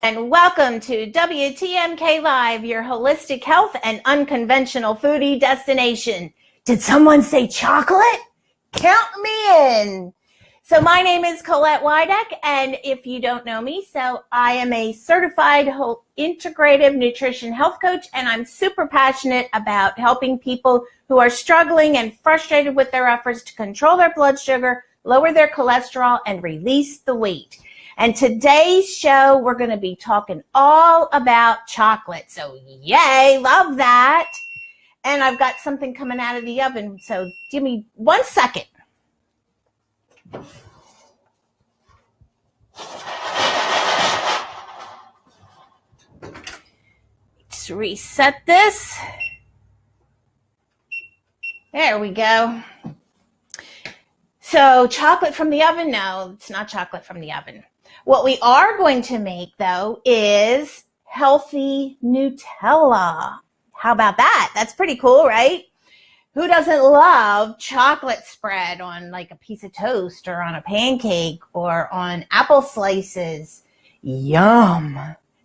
And welcome to WTMK Live, your holistic health and unconventional foodie destination. Did someone say chocolate? Count me in. So my name is Colette Wydeck, and if you don't know me, so I am a certified integrative nutrition health coach, and I'm super passionate about helping people who are struggling and frustrated with their efforts to control their blood sugar, lower their cholesterol, and release the weight. And today's show, we're going to be talking all about chocolate. So yay, love that. And I've got something coming out of the oven. So give me 1 second. Let's reset this. There we go. So chocolate from the oven? No, it's not chocolate from the oven. What we are going to make, though, is healthy Nutella. How about that? That's pretty cool, right? Who doesn't love chocolate spread on like a piece of toast or on a pancake or on apple slices? Yum.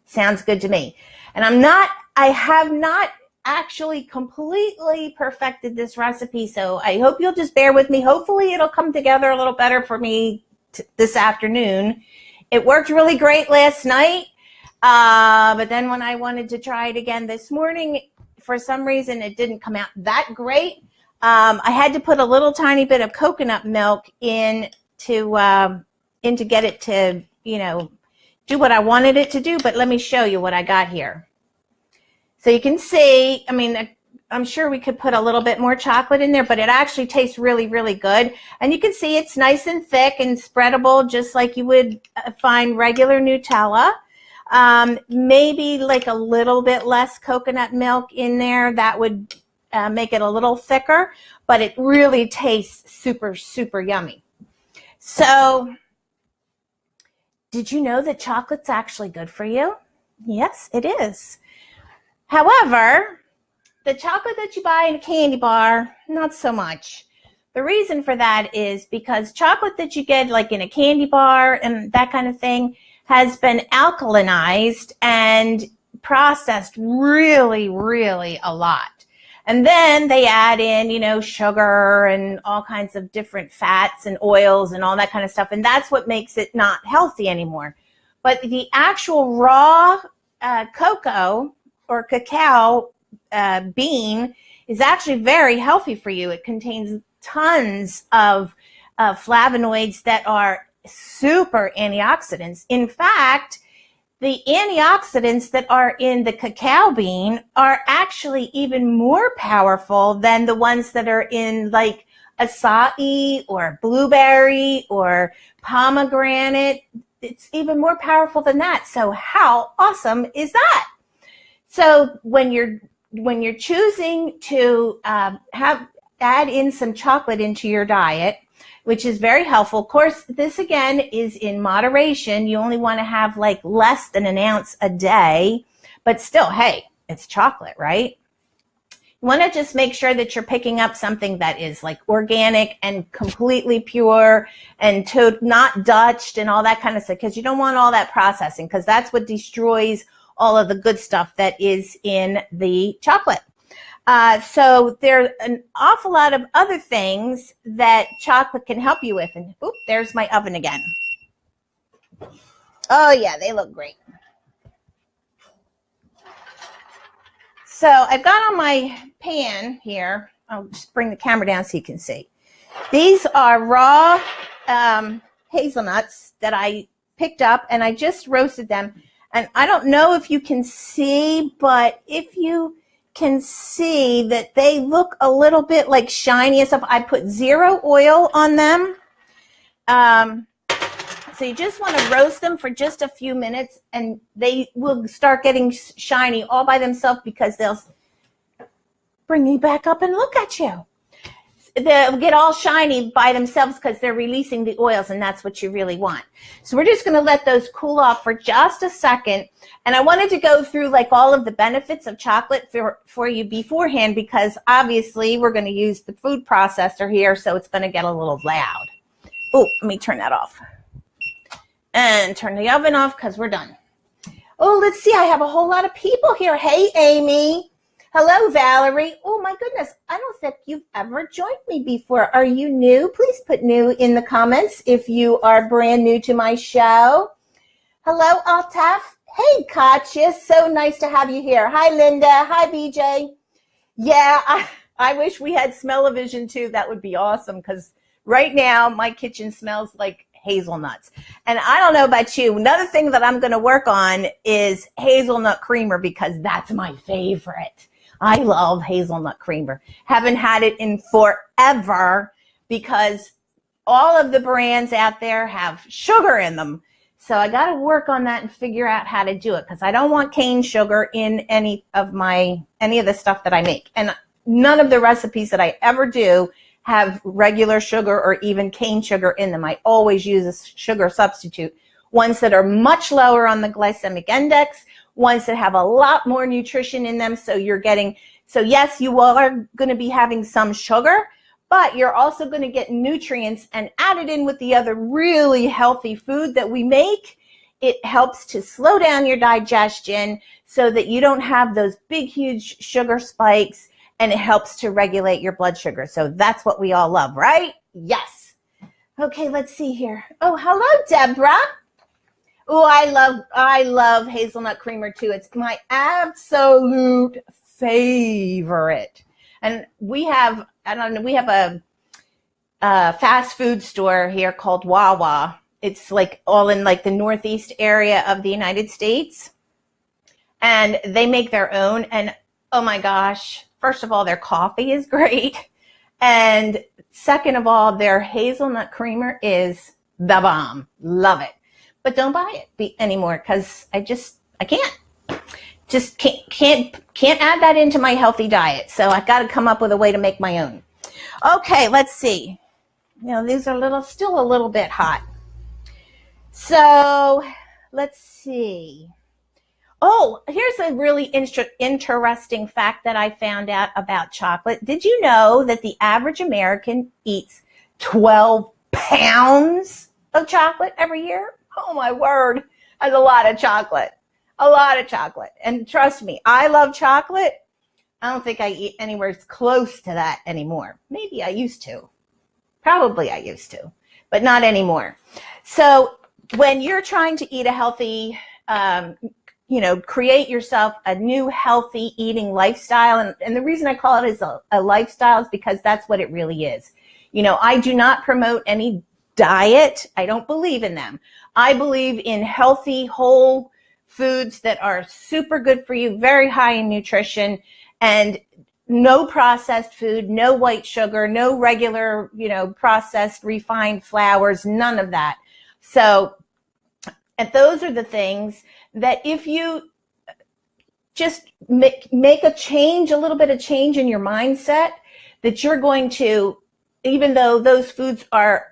Sounds good to me. And I have not actually completely perfected this recipe, so I hope you'll just bear with me. Hopefully it'll come together a little better for me this afternoon. It worked really great last night, but then when I wanted to try it again this morning, for some reason it didn't come out that great. I had to put a little tiny bit of coconut milk in to get it to, do what I wanted it to do, but let me show you what I got here. So you can see, I'm sure we could put a little bit more chocolate in there, but it actually tastes really, really good. And you can see it's nice and thick and spreadable, just like you would find regular Nutella. Maybe like a little bit less coconut milk in there. That would make it a little thicker, but it really tastes super, super yummy. So did you know that chocolate's actually good for you? Yes, it is. However, the chocolate that you buy in a candy bar, not so much. The reason for that is because chocolate that you get like in a candy bar and that kind of thing has been alkalinized and processed really, really a lot. And then they add in, sugar and all kinds of different fats and oils and all that kind of stuff. And that's what makes it not healthy anymore. But the actual raw cocoa or cacao bean is actually very healthy for you. It contains tons of flavonoids that are super antioxidants. In fact, the antioxidants that are in the cacao bean are actually even more powerful than the ones that are in like acai or blueberry or pomegranate. It's even more powerful than that. So how awesome is that? So when you're choosing to add in some chocolate into your diet, which is very helpful. Of course, this again is in moderation. You only want to have like less than an ounce a day, but still, hey, it's chocolate, right? You want to just make sure that you're picking up something that is like organic and completely pure and not Dutched and all that kind of stuff, because you don't want all that processing, because that's what destroys all of the good stuff that is in the chocolate. So there are an awful lot of other things that chocolate can help you with. And there's my oven again. Oh yeah, they look great. So I've got on my pan here, I'll just bring the camera down so you can see. These are raw hazelnuts that I picked up, and I just roasted them. And I don't know if you can see, but if you can see that they look a little bit like shiny and stuff. I put 0 oil on them. So you just want to roast them for just a few minutes, and they will start getting shiny all by themselves, because they'll bring you back up and look at you. They'll get all shiny by themselves because they're releasing the oils, and that's what you really want. So we're just going to let those cool off for just a second. And I wanted to go through like all of the benefits of chocolate for you beforehand, because obviously we're going to use the food processor here, so it's going to get a little loud. Oh, let me turn that off. And turn the oven off because we're done. Oh, let's see. I have a whole lot of people here. Hey, Amy. Hello, Valerie. Oh, my goodness. I don't think you've ever joined me before. Are you new? Please put new in the comments if you are brand new to my show. Hello, Altaf. Hey, Katya. So nice to have you here. Hi, Linda. Hi, BJ. Yeah, I wish we had smell-o-vision too. That would be awesome because right now my kitchen smells like hazelnuts. And I don't know about you. Another thing that I'm going to work on is hazelnut creamer because that's my favorite. I love hazelnut creamer. Haven't had it in forever because all of the brands out there have sugar in them. So I got to work on that and figure out how to do it because I don't want cane sugar in any of the stuff that I make. And none of the recipes that I ever do have regular sugar or even cane sugar in them. I always use a sugar substitute, ones that are much lower on the glycemic index, ones that have a lot more nutrition in them. So yes, you are going to be having some sugar, but you're also going to get nutrients and added in with the other really healthy food that we make. It helps to slow down your digestion so that you don't have those big, huge sugar spikes, and it helps to regulate your blood sugar. So that's what we all love, right? Yes. Okay, let's see here. Oh, hello, Deborah. Oh, I love hazelnut creamer too. It's my absolute favorite. And we have a fast food store here called Wawa. It's like all in like the northeast area of the United States. And they make their own. And oh my gosh, first of all, their coffee is great. And second of all, their hazelnut creamer is the bomb. Love it. But don't buy it anymore because I can't. Just can't add that into my healthy diet. So I got to come up with a way to make my own. Okay, let's see. These are still a little bit hot. So let's see. Oh, here's a really interesting fact that I found out about chocolate. Did you know that the average American eats 12 pounds of chocolate every year? Oh my word, that's a lot of chocolate. A lot of chocolate. And trust me, I love chocolate. I don't think I eat anywhere close to that anymore. Maybe I used to. Probably I used to, but not anymore. So when you're trying to eat a healthy, create yourself a new healthy eating lifestyle. And the reason I call it a lifestyle is because that's what it really is. I do not promote any diet. I don't believe in them. I believe in healthy, whole foods that are super good for you, very high in nutrition, and no processed food, no white sugar, no regular, processed refined flours, none of that. So, and those are the things that if you just make a little bit of change in your mindset, that you're going to, even though those foods are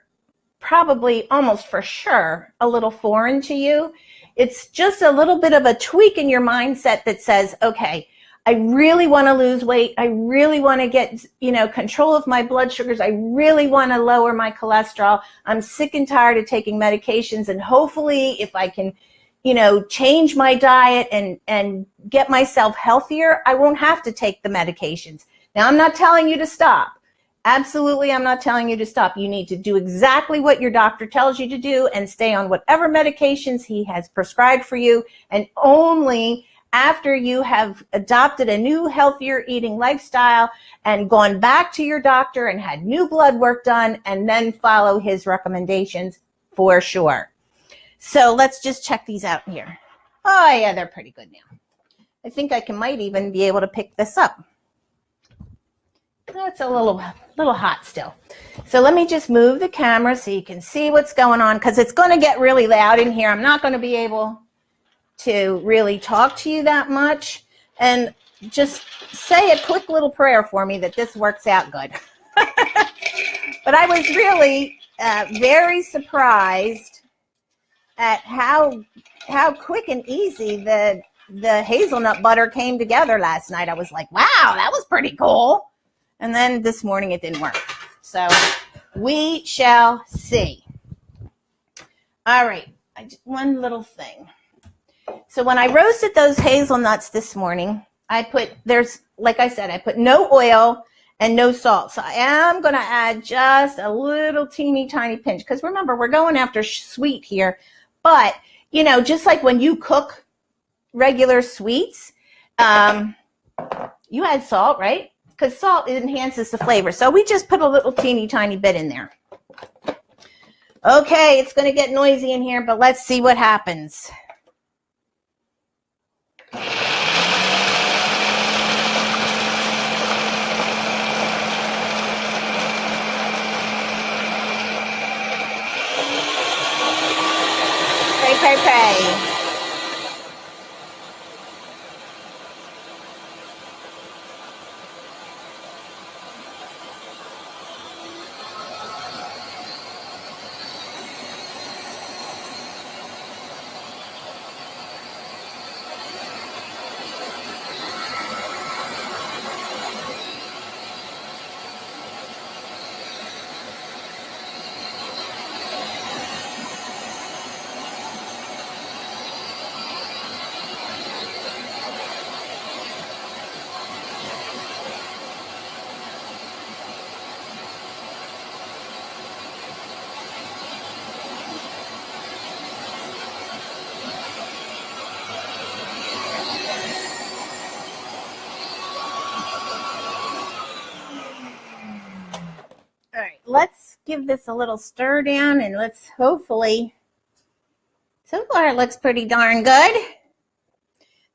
probably almost for sure a little foreign to you, it's just a little bit of a tweak in your mindset that says, okay, I really want to lose weight. I really want to get, control of my blood sugars. I really want to lower my cholesterol. I'm sick and tired of taking medications. And hopefully if I can, change my diet and get myself healthier, I won't have to take the medications. Now, I'm not telling you to stop. Absolutely, I'm not telling you to stop. You need to do exactly what your doctor tells you to do and stay on whatever medications he has prescribed for you. And only after you have adopted a new, healthier eating lifestyle and gone back to your doctor and had new blood work done, and then follow his recommendations for sure. So let's just check these out here. Oh yeah, they're pretty good now. I think I might even be able to pick this up. It's a little hot still. So let me just move the camera so you can see what's going on, because it's going to get really loud in here. I'm not going to be able to really talk to you that much. And just say a quick little prayer for me that this works out good. But I was really very surprised at how quick and easy the hazelnut butter came together last night. I was like, wow, that was pretty cool. And then this morning it didn't work. So we shall see. All right. One little thing. So when I roasted those hazelnuts this morning, like I said, I put no oil and no salt. So I am going to add just a little teeny tiny pinch, because remember, we're going after sweet here. But, you know, just like when you cook regular sweets, you add salt, right? Because salt enhances the flavor. So we just put a little teeny tiny bit in there. Okay, it's going to get noisy in here, but let's see what happens. Pray, pray, pray. All right, let's give this a little stir down, and let's hopefully, so far it looks pretty darn good.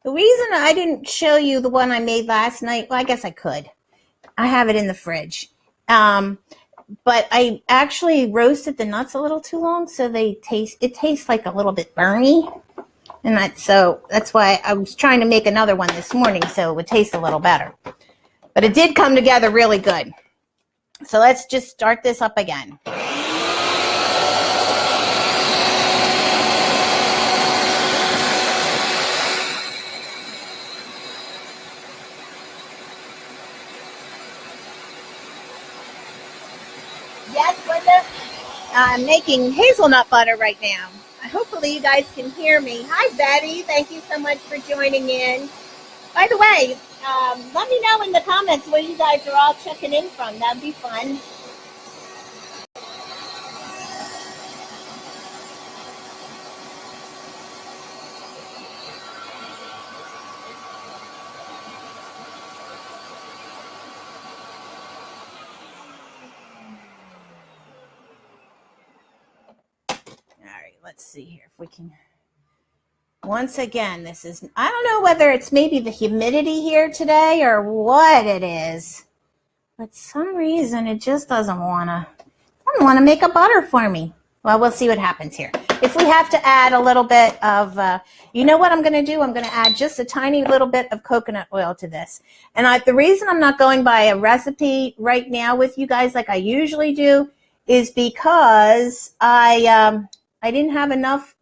The reason I didn't show you the one I made last night, well, I guess I could. I have it in the fridge. But I actually roasted the nuts a little too long, so it tastes like a little bit burny. And that's why I was trying to make another one this morning so it would taste a little better. But it did come together really good. So let's just start this up again. Yes, Linda, I'm making hazelnut butter right now. Hopefully you guys can hear me. Hi, Betty. Thank you so much for joining in. By the way, let me know in the comments where you guys are all checking in from. That'd be fun. All right, let's see here if we can. Once again, I don't know whether it's maybe the humidity here today or what it is, but some reason it just doesn't want to make a butter for me. Well, we'll see what happens here. If we have to add a little bit of, you know what I'm going to do? I'm going to add just a tiny little bit of coconut oil to this. And the reason I'm not going by a recipe right now with you guys like I usually do is because I didn't have enough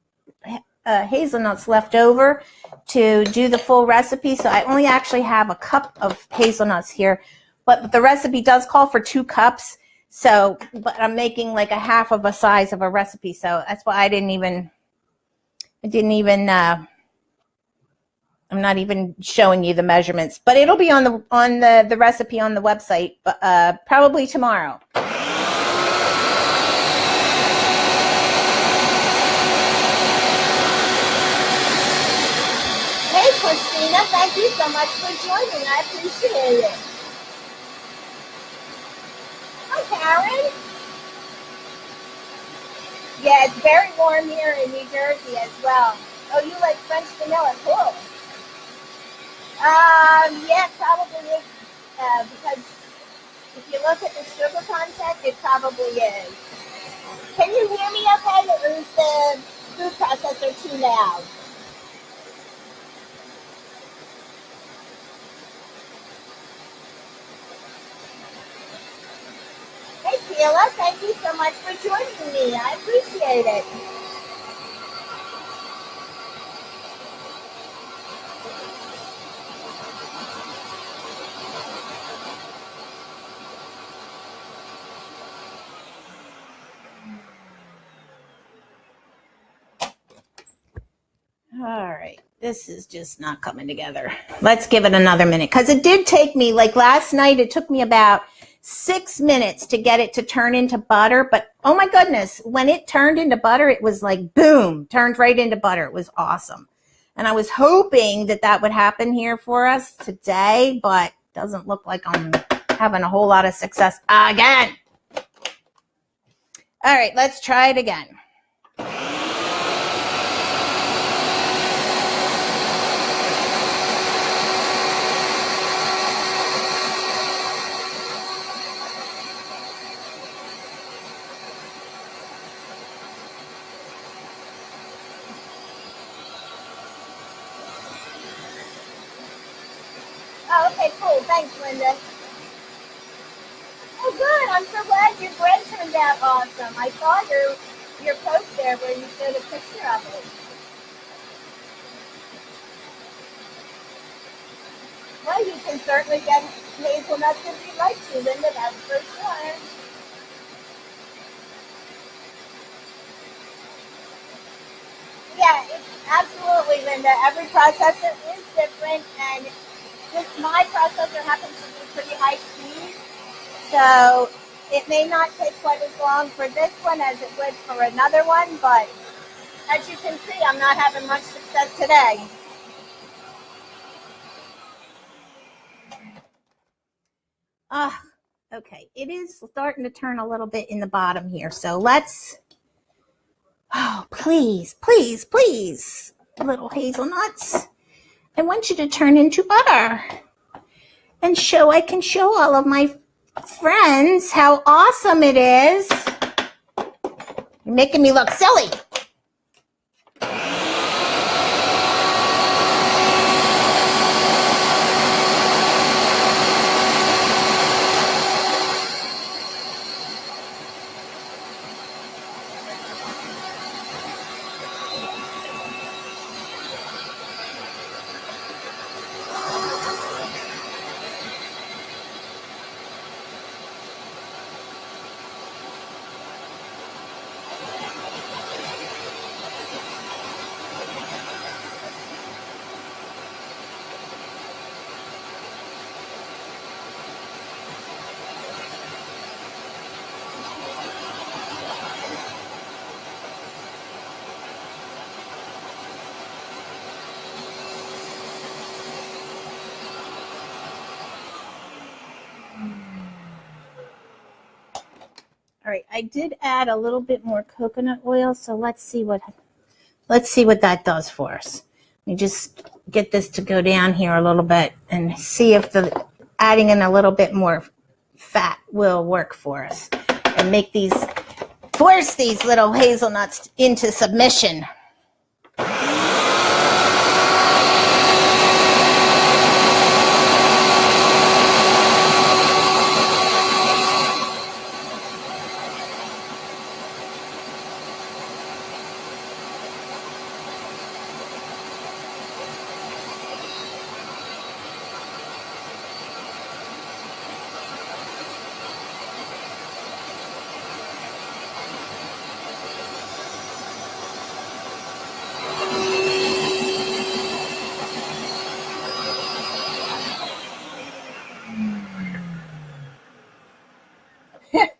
hazelnuts left over to do the full recipe. So I only actually have a cup of hazelnuts here, but the recipe does call for 2 cups. So, but I'm making like a half of a size of a recipe. So that's why I'm not even showing you the measurements, but it'll be on the recipe on the website, probably tomorrow. Hey, Christina, thank you so much for joining. I appreciate it. Hi, Karen. Yeah, it's very warm here in New Jersey as well. Oh, you like French vanilla? Cool. Yeah, probably is, because if you look at the sugar content, it probably is. Can you hear me okay, or is the food processor too loud? Hey, Keila, thank you so much for joining me. I appreciate it. All right, This is just not coming together. Let's give it another minute, because it did take me, like last night, it took me about 6 minutes to get it to turn into butter. But oh my goodness, when it turned into butter, it was like boom, turned right into butter. It was awesome. And I was hoping that that would happen here for us today, but doesn't look like I'm having a whole lot of success again. All right, let's try it again. Oh, okay, cool. Thanks, Linda. Oh, good. I'm so glad your bread turned out awesome. I saw your post there where you showed a picture of it. Well, you can certainly get hazelnuts if you'd like to, Linda. That's for sure. Yeah, it's absolutely, Linda. Every processor is different, and just my processor happens to be pretty high speed. So it may not take quite as long for this one as it would for another one, but as you can see, I'm not having much success today. Okay, it is starting to turn a little bit in the bottom here. So let's, oh, please, please, please, little hazelnuts. I want you to turn into butter and I can show all of my friends how awesome it is. You're making me look silly. All right, I did add a little bit more coconut oil, so let's see what that does for us. Let me just get this to go down here a little bit and see if adding in a little bit more fat will work for us and force these little hazelnuts into submission.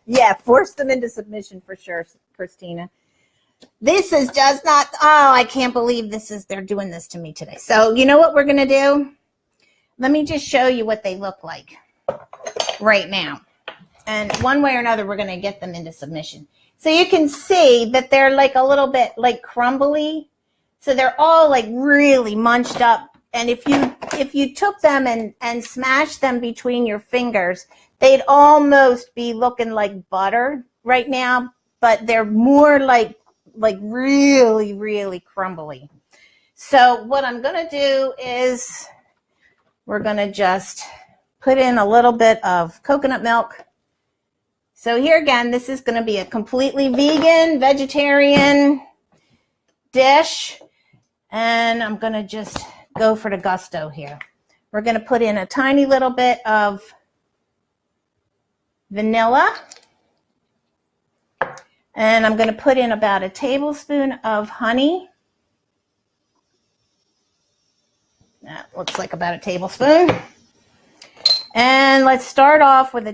Yeah, force them into submission for sure, Christina. This is just not, oh, I can't believe they're doing this to me today. So you know what we're going to do? Let me just show you what they look like right now. And one way or another, we're going to get them into submission. So you can see that they're like a little bit like crumbly. So they're all like really munched up. And if you took them and smashed them between your fingers, they'd almost be looking like butter right now, but they're more like really, really crumbly. So what I'm going to do is we're going to just put in a little bit of coconut milk. So here again, this is going to be a completely vegan, vegetarian dish. And I'm going to just go for the gusto here. We're going to put in a tiny little bit of vanilla. And I'm going to put in about a tablespoon of honey. That looks like about a tablespoon. And let's start off with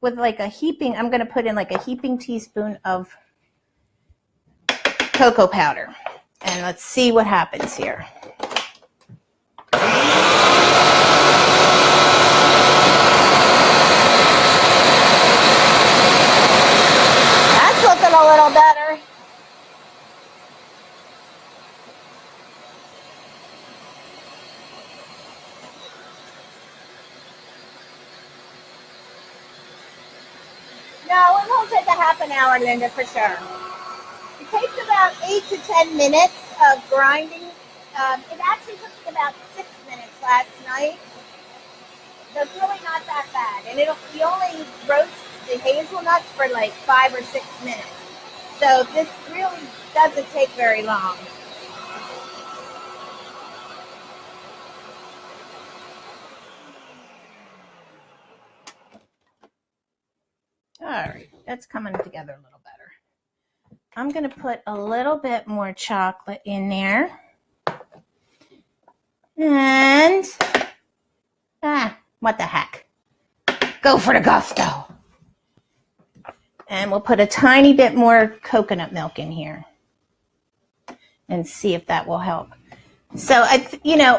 like a heaping. I'm going to put in like a heaping teaspoon of cocoa powder. And let's see what happens here. That's looking a little better. No, it won't take a half an hour, Linda, for sure. It takes about 8 to 10 minutes of grinding. It actually took me about 6 minutes last night. So it's really not that bad. And you only roast the hazelnuts for like 5 or 6 minutes. So this really doesn't take very long. All right, that's coming together a little better. I'm going to put a little bit more chocolate in there. And, what the heck? Go for the gusto. And we'll put a tiny bit more coconut milk in here and see if that will help. So,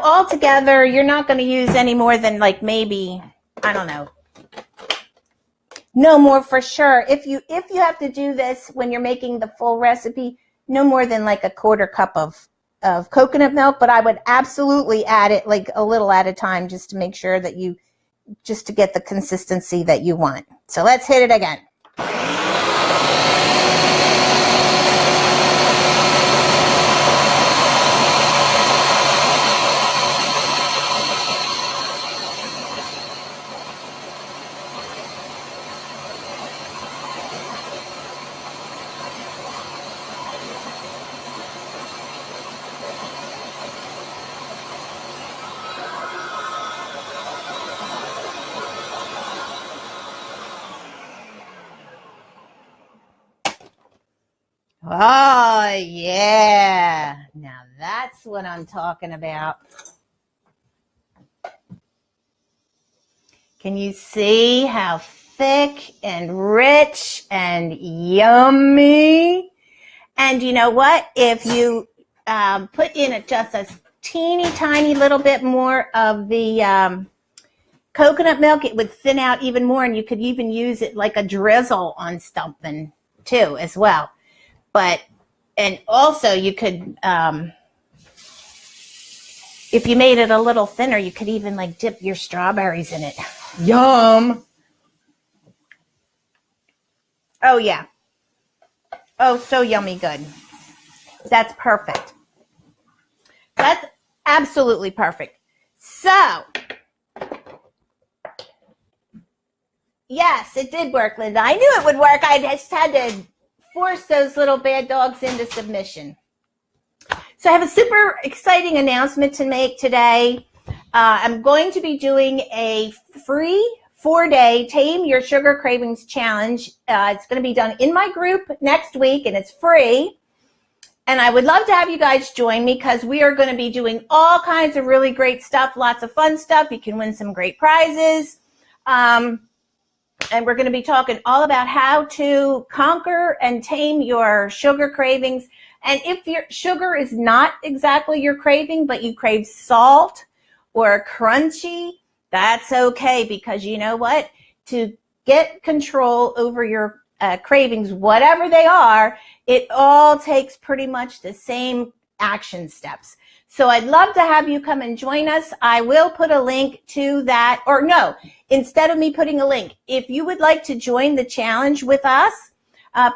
all together, you're not going to use any more than like maybe, I don't know, no more for sure. If you have to do this when you're making the full recipe, no more than like a quarter cup of coconut milk, but I would absolutely add it like a little at a time just to make sure that just to get the consistency that you want. So let's hit it again. Oh, yeah. Now that's what I'm talking about. Can you see how thick and rich and yummy? And you know what? If you put in just a teeny tiny little bit more of the coconut milk, it would thin out even more, and you could even use it like a drizzle on something too as well. And also you could, if you made it a little thinner, you could even like dip your strawberries in it. Yum. Oh yeah. Oh, so yummy good. That's perfect. That's absolutely perfect. So, yes, it did work, Linda. I knew it would work. I just had to force those little bad dogs into submission. So I have a super exciting announcement to make today. I'm going to be doing a free 4-day Tame Your Sugar Cravings Challenge. It's going to be done in my group next week, and it's free. And I would love to have you guys join me because we are going to be doing all kinds of really great stuff, lots of fun stuff. You can win some great prizes. And we're going to be talking all about how to conquer and tame your sugar cravings. And if your sugar is not exactly your craving, but you crave salt or crunchy, that's okay, because you know what? To get control over your cravings, whatever they are, it all takes pretty much the same action steps. So I'd love to have you come and join us. I will put a link to that, or no, instead of me putting a link, if you would like to join the challenge with us,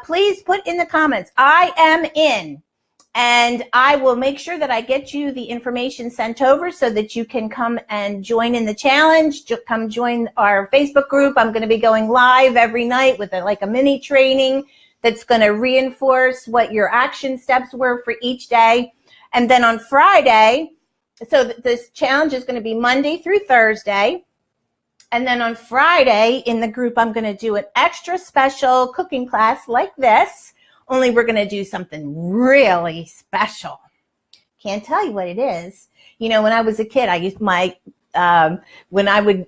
please put in the comments, I am in, and I will make sure that I get you the information sent over so that you can come and join in the challenge. Come join our Facebook group. I'm going to be going live every night with like a mini training that's going to reinforce what your action steps were for each day. And then on Friday, so this challenge is going to be Monday through Thursday. And then on Friday in the group, I'm going to do an extra special cooking class like this, only we're going to do something really special. Can't tell you what it is. You know, when I was a kid, I used when I would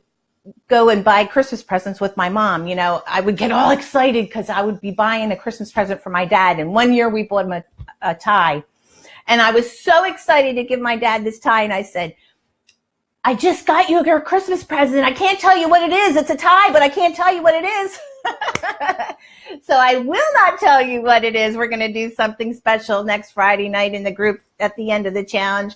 go and buy Christmas presents with my mom, you know, I would get all excited because I would be buying a Christmas present for my dad. And one year we bought him a tie. And I was so excited to give my dad this tie. And I said, I just got you a Christmas present. I can't tell you what it is. It's a tie, but I can't tell you what it is. So I will not tell you what it is. We're going to do something special next Friday night in the group at the end of the challenge.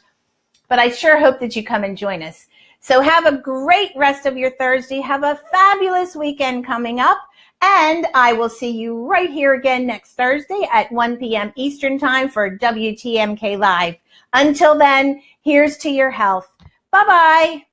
But I sure hope that you come and join us. So have a great rest of your Thursday. Have a fabulous weekend coming up. And I will see you right here again next Thursday at 1 p.m. Eastern Time for WTMK Live. Until then, here's to your health. Bye-bye.